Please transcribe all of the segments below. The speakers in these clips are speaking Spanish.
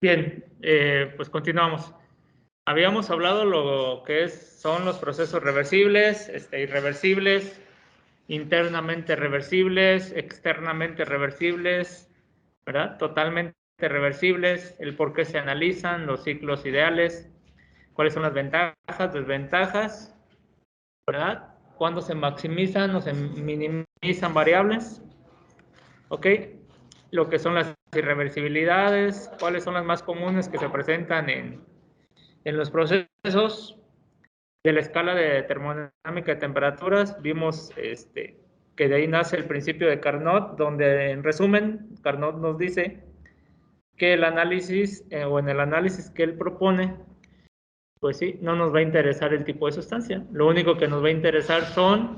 Bien, pues continuamos. Habíamos hablado lo que son los procesos reversibles, irreversibles, internamente reversibles, externamente reversibles, ¿verdad? Totalmente reversibles, el por qué se analizan, los ciclos ideales, cuáles son las ventajas, desventajas, ¿verdad? Cuándo se maximizan o se minimizan variables, ¿ok? Lo que son las irreversibilidades, cuáles son las más comunes que se presentan en los procesos de la escala de termodinámica de temperaturas. Vimos que de ahí nace el principio de Carnot, donde en resumen Carnot nos dice que el análisis o en el análisis que él propone, pues sí, no nos va a interesar el tipo de sustancia. Lo único que nos va a interesar son,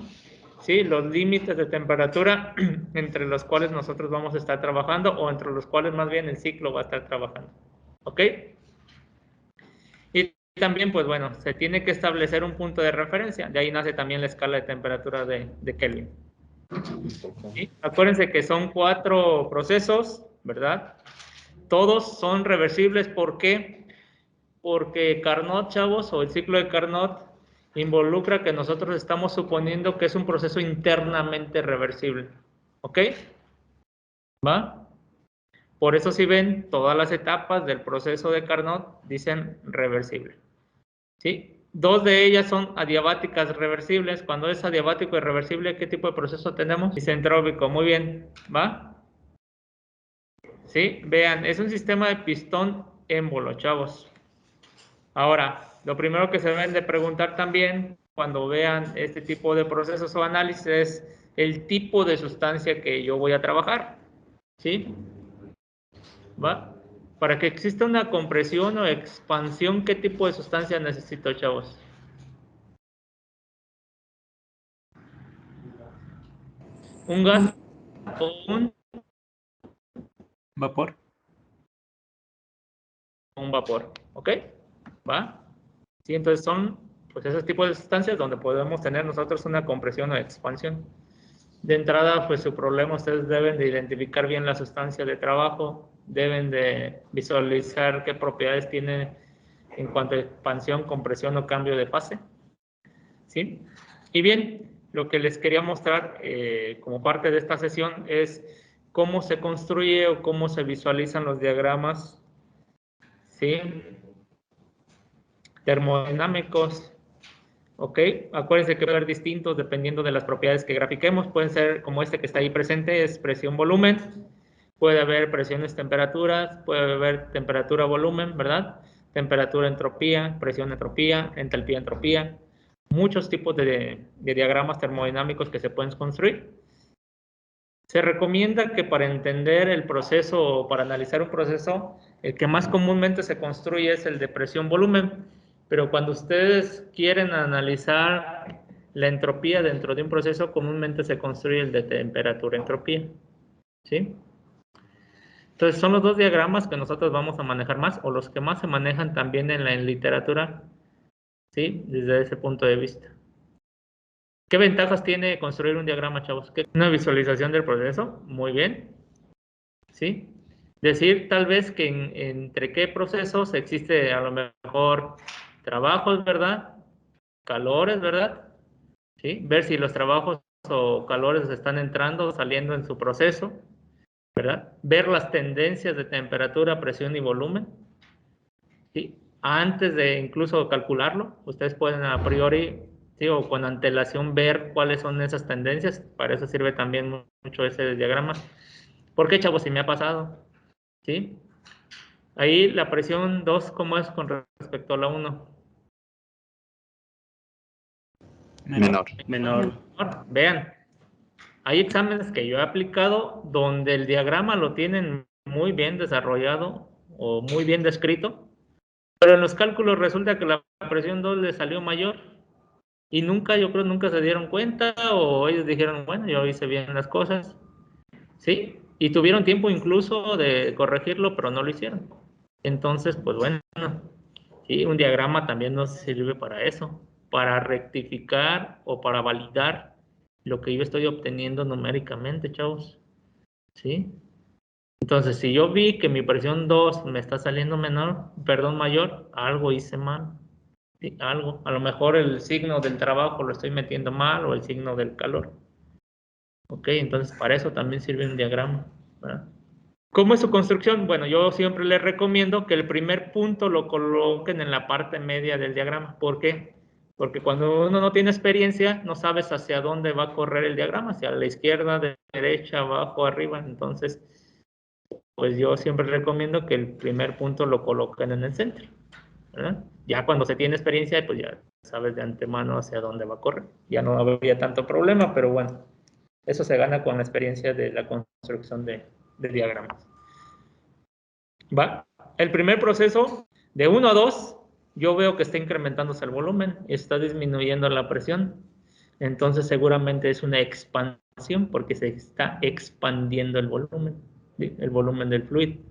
sí, los límites de temperatura entre los cuales nosotros vamos a estar trabajando, o entre los cuales más bien el ciclo va a estar trabajando. ¿Ok? Y también, pues bueno, se tiene que establecer un punto de referencia. De ahí nace también la escala de temperatura de Kelvin. ¿Sí? Acuérdense que son 4 procesos, ¿verdad? Todos son reversibles. ¿Por qué? Porque Carnot, chavos, o el ciclo de Carnot, involucra que nosotros estamos suponiendo que es un proceso internamente reversible. ¿Ok? ¿Va? Por eso si ven, todas las etapas del proceso de Carnot dicen reversible. ¿Sí? 2 de ellas son adiabáticas reversibles. Cuando es adiabático y reversible, ¿qué tipo de proceso tenemos? Isentrópico. Muy bien, ¿va? ¿Sí? Vean, es un sistema de pistón émbolo, chavos. Ahora, lo primero que se deben de preguntar también cuando vean este tipo de procesos o análisis es el tipo de sustancia que yo voy a trabajar. ¿Sí? ¿Va? Para que exista una compresión o expansión, ¿qué tipo de sustancia necesito, chavos? ¿Un gas o un Vapor. vapor? ¿Ok? ¿Va? Sí, entonces son pues esos tipos de sustancias donde podemos tener nosotros una compresión o expansión. De entrada, pues su problema, ustedes deben de identificar bien la sustancia de trabajo, deben de visualizar qué propiedades tiene en cuanto a expansión, compresión o cambio de fase. ¿Sí? Y bien, lo que les quería mostrar como parte de esta sesión es cómo se construye o cómo se visualizan los diagramas, ¿sí? Termodinámicos. ¿Ok? Acuérdense que puede haber distintos dependiendo de las propiedades que grafiquemos. Pueden ser como este que está ahí presente, es presión-volumen. Puede haber presiones-temperaturas, puede haber temperatura-volumen, ¿verdad? Temperatura-entropía, presión-entropía, entalpía-entropía. Muchos tipos de diagramas termodinámicos que se pueden construir. Se recomienda que para entender el proceso o para analizar un proceso, el que más comúnmente se construye es el de presión-volumen, pero cuando ustedes quieren analizar la entropía dentro de un proceso, comúnmente se construye el de temperatura-entropía. ¿Sí? Entonces son los 2 diagramas que nosotros vamos a manejar más, o los que más se manejan también en la literatura, ¿sí? Desde ese punto de vista. ¿Qué ventajas tiene construir un diagrama, chavos? Una visualización del proceso, muy bien. ¿Sí? Decir tal vez que entre qué procesos existe a lo mejor trabajos, ¿verdad? Calores, ¿verdad? ¿Sí? Ver si los trabajos o calores están entrando o saliendo en su proceso, ¿verdad? Ver las tendencias de temperatura, presión y volumen, ¿sí? Antes de incluso calcularlo, ustedes pueden a priori, ¿sí? O con antelación ver cuáles son esas tendencias. Para eso sirve también mucho ese diagrama. ¿Por qué, chavos? Si me ha pasado, ¿sí? Ahí la presión 2, ¿cómo es con respecto a la 1? Menor. Menor. Vean, hay exámenes que yo he aplicado donde el diagrama lo tienen muy bien desarrollado o muy bien descrito, pero en los cálculos resulta que la presión 2 le salió mayor y nunca, yo creo, nunca se dieron cuenta, o ellos dijeron, bueno, yo hice bien las cosas, ¿sí? Y tuvieron tiempo incluso de corregirlo, pero no lo hicieron. Entonces, pues bueno, sí, un diagrama también nos sirve para eso, para rectificar o para validar lo que yo estoy obteniendo numéricamente, chavos. ¿Sí? Entonces, si yo vi que mi presión 2 me está saliendo mayor, algo hice mal. Sí, algo. A lo mejor el signo del trabajo lo estoy metiendo mal o el signo del calor. Ok, entonces para eso también sirve un diagrama, ¿verdad? ¿Cómo es su construcción? Bueno, yo siempre les recomiendo que el primer punto lo coloquen en la parte media del diagrama. ¿Por qué? Porque cuando uno no tiene experiencia, no sabes hacia dónde va a correr el diagrama, hacia la izquierda, derecha, abajo, arriba. Entonces, pues yo siempre recomiendo que el primer punto lo coloquen en el centro, ¿verdad? Ya cuando se tiene experiencia, pues ya sabes de antemano hacia dónde va a correr. Ya no habría tanto problema, pero bueno, eso se gana con la experiencia de la construcción de diagramas. ¿Va? El primer proceso, de 1 a 2, yo veo que está incrementándose el volumen y está disminuyendo la presión. Entonces seguramente es una expansión porque se está expandiendo el volumen del fluido.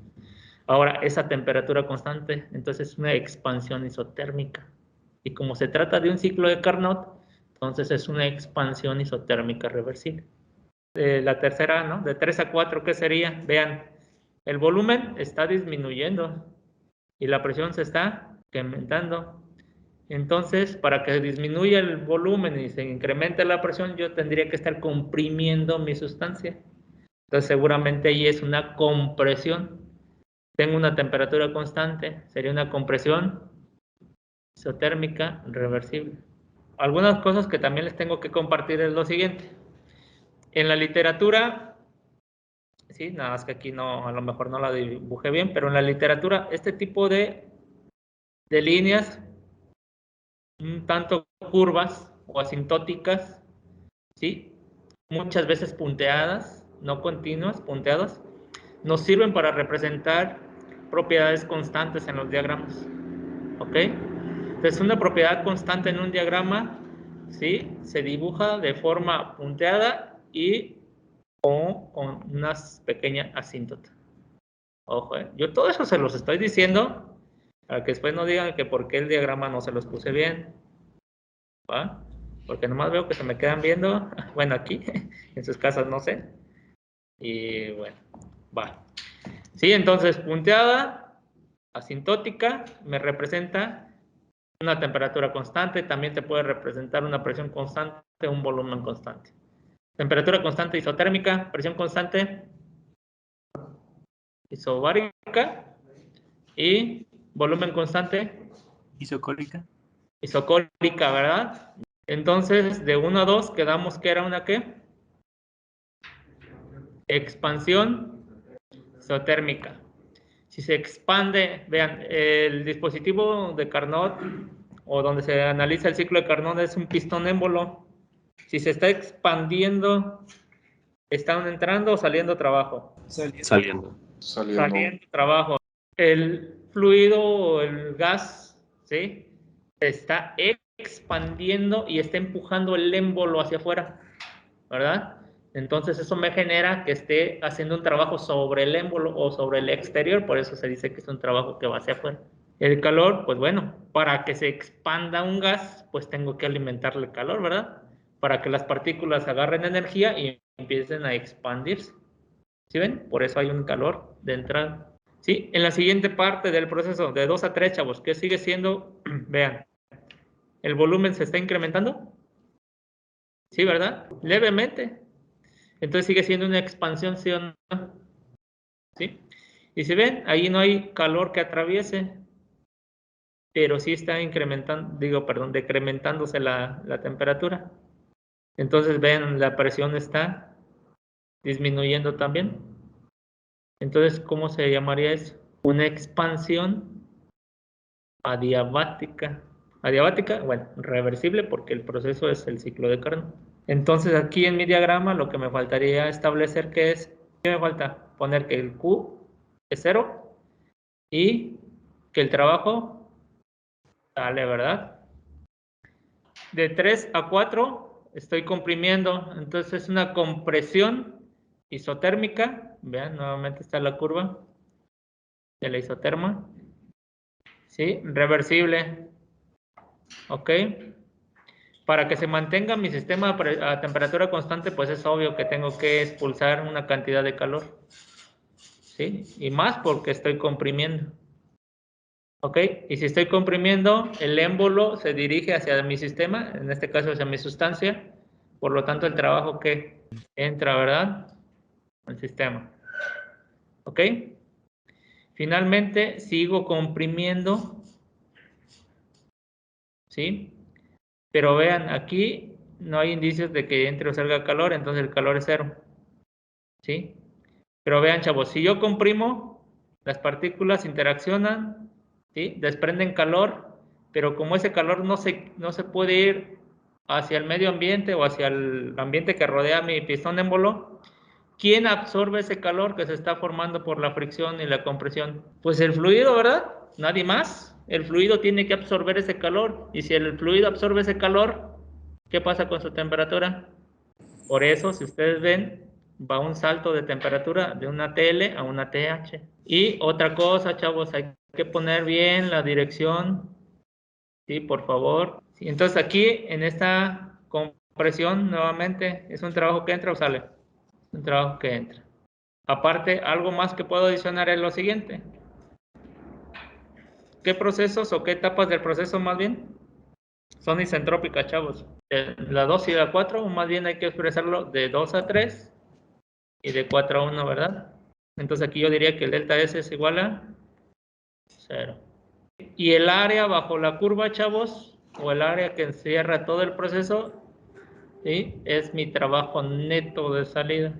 Ahora, esa temperatura constante, entonces es una expansión isotérmica. Y como se trata de un ciclo de Carnot, entonces es una expansión isotérmica reversible. La tercera, ¿no? De 3 a 4, ¿qué sería? Vean, el volumen está disminuyendo y la presión se está incrementando. Entonces, para que disminuya el volumen y se incremente la presión, yo tendría que estar comprimiendo mi sustancia. Entonces, seguramente ahí es una compresión. Tengo una temperatura constante, sería una compresión isotérmica reversible. Algunas cosas que también les tengo que compartir es lo siguiente. En la literatura, sí, nada más que aquí no, a lo mejor no la dibujé bien, pero en la literatura este tipo de líneas, un tanto curvas o asintóticas, ¿sí? Muchas veces punteadas, no continuas, punteadas, nos sirven para representar propiedades constantes en los diagramas, ¿ok? Entonces, una propiedad constante en un diagrama, ¿sí? Se dibuja de forma punteada y con unas pequeñas asíntotas. Ojo, yo todo eso se los estoy diciendo para que después no digan que por qué el diagrama no se los puse bien, ¿va? Porque nomás veo que se me quedan viendo, bueno, aquí, en sus casas no sé, y bueno, va. Sí, entonces punteada, asintótica, me representa una temperatura constante, también te puede representar una presión constante, un volumen constante. Temperatura constante isotérmica, presión constante isobárica y volumen constante Isocólica. isocólica, ¿verdad? Entonces, de 1 a 2 quedamos que era una ¿qué? Expansión isotérmica. Si se expande, vean, el dispositivo de Carnot o donde se analiza el ciclo de Carnot es un pistón émbolo. Si se está expandiendo, ¿están entrando o saliendo trabajo? Saliendo. Saliendo trabajo. El fluido o el gas, ¿sí? Se está expandiendo y está empujando el émbolo hacia afuera, ¿verdad? Entonces eso me genera que esté haciendo un trabajo sobre el émbolo o sobre el exterior, por eso se dice que es un trabajo que va hacia afuera. El calor, pues bueno, para que se expanda un gas, pues tengo que alimentarle calor, ¿verdad? Para que las partículas agarren energía y empiecen a expandirse. ¿Sí ven? Por eso hay un calor de entrada. ¿Sí? En la siguiente parte del proceso, de 2 a 3, chavos, ¿qué sigue siendo? Vean, ¿el volumen se está incrementando? Sí, ¿verdad? Levemente. Entonces sigue siendo una expansión, ¿sí o no? ¿Sí? Y si ven, ahí no hay calor que atraviese, pero sí está incrementando, decrementándose la temperatura. Entonces ven, la presión está disminuyendo también. Entonces, ¿cómo se llamaría eso? Una expansión adiabática. Adiabática, bueno, reversible porque el proceso es el ciclo de Carnot. Entonces aquí en mi diagrama lo que me faltaría establecer que es, ¿qué me falta? Poner que el Q es 0 y que el trabajo sale, ¿verdad? De 3 a 4 estoy comprimiendo, entonces es una compresión isotérmica. Vean, nuevamente está la curva de la isoterma. ¿Sí? Reversible. ¿Ok? Para que se mantenga mi sistema a temperatura constante, pues es obvio que tengo que expulsar una cantidad de calor. ¿sí? Y más porque estoy comprimiendo. ¿Ok? Y si estoy comprimiendo, el émbolo se dirige hacia mi sistema, en este caso hacia mi sustancia, por lo tanto el trabajo que entra, ¿verdad? Al sistema. ¿Ok? Finalmente, sigo comprimiendo, ¿sí? Pero vean, aquí no hay indicios de que entre o salga calor, entonces el calor es cero, ¿sí? Pero vean, chavos, si yo comprimo, las partículas interaccionan, ¿sí? Desprenden calor, pero como ese calor no se puede ir hacia el medio ambiente o hacia el ambiente que rodea mi pistón émbolo, ¿quién absorbe ese calor que se está formando por la fricción y la compresión? Pues el fluido, ¿verdad? Nadie más. El fluido tiene que absorber ese calor. Y si el fluido absorbe ese calor, ¿qué pasa con su temperatura? Por eso, si ustedes ven, va un salto de temperatura de una TL a una TH. Y otra cosa, chavos, hay que poner bien la dirección. Sí, por favor. Sí, entonces aquí, en esta compresión, nuevamente, ¿es un trabajo que entra o sale? Un trabajo que entra. Aparte, algo más que puedo adicionar es lo siguiente. ¿Qué procesos o qué etapas del proceso más bien son isentrópicas, chavos? La 2 y la 4, o más bien hay que expresarlo de 2 a 3 y de 4 a 1, ¿verdad? Entonces aquí yo diría que el delta S es igual a 0. Y el área bajo la curva, chavos, o el área que encierra todo el proceso, ¿sí? Es mi trabajo neto de salida.